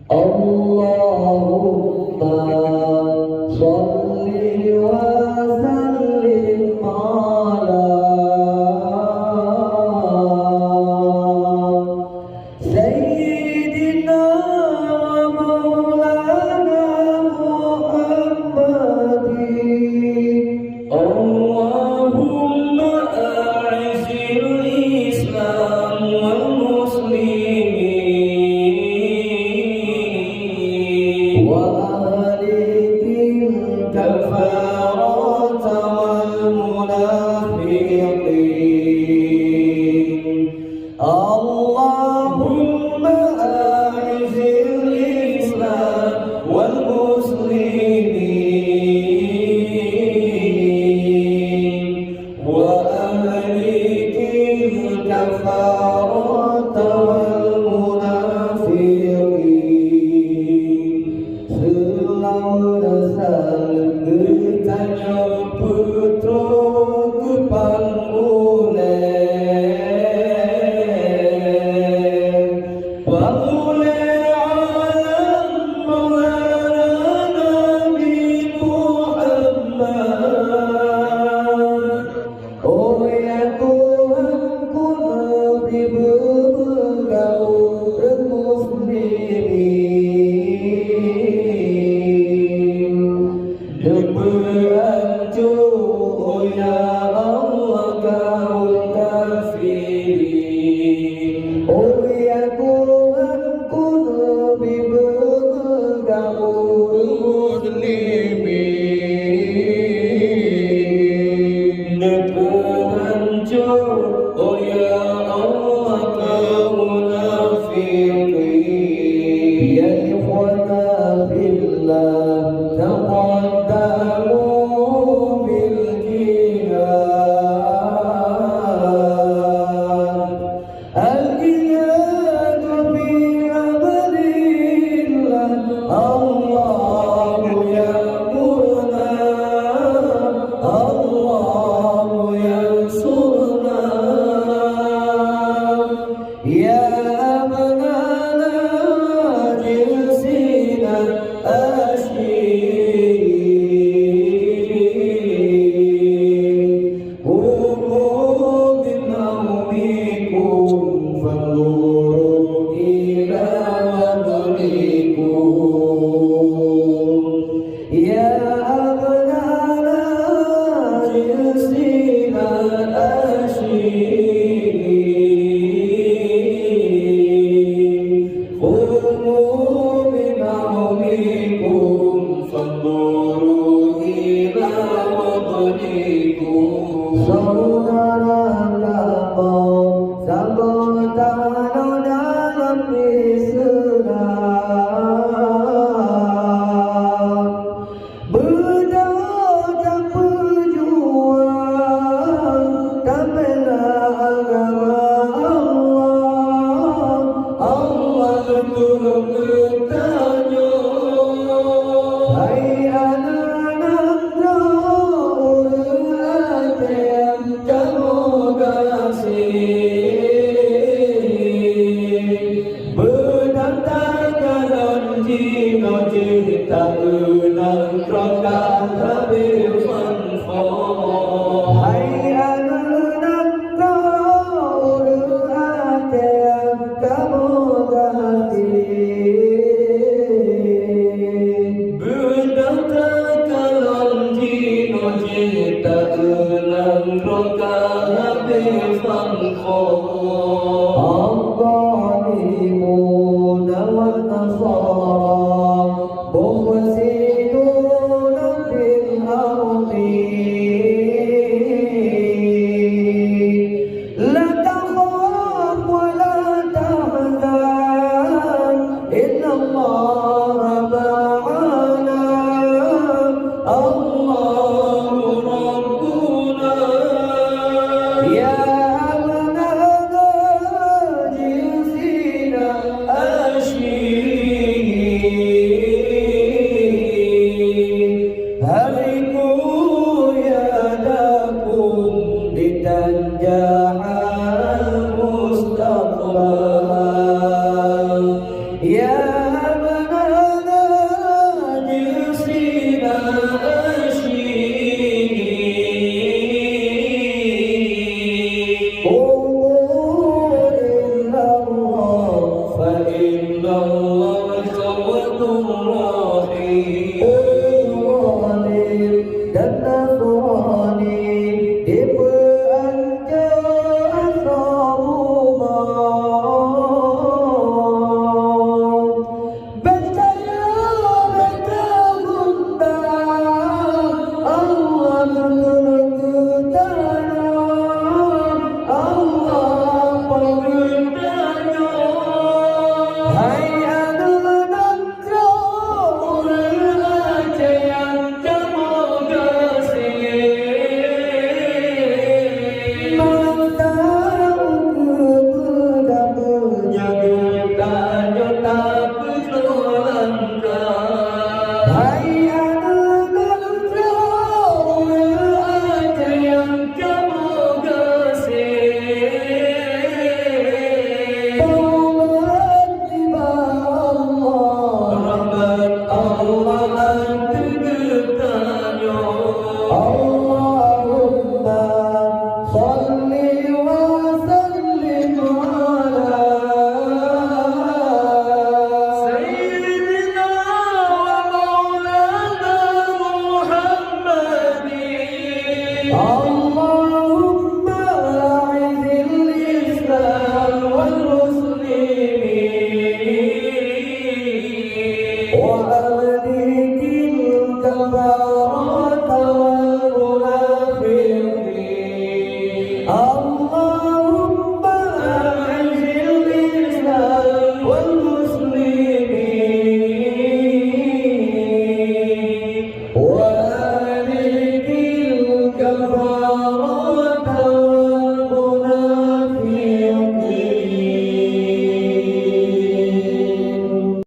Allahumma sholli wa sallim ala Sayyidina wa Maulana Muhammadin. Allahumma a'izil Islam wal muslimin wa ahlikil kafarata wal munafiqin. Allahumma a'izil Islam wal muslimin wa ahlikil kafarata wal munafiqin. Selalu dasar bertanya putra kepang Ya illallah tawakkur rahim. Dan Nasrani diperanjat sarubah. Percaya mereka undang Allah berketanya, Allah pengendanya. Hai anak Rasul Aceh yang kamu kasih, matamu kepada penjaga nyota berkelangkah. Hai anak Rasul Aceh yang kamu kasih, rahmat Allah tergetanya. Allahumma salli wa sallim ala Sayyidina wa maulana Muhammadin. Allahumma a'izil Islam wal muslimin wa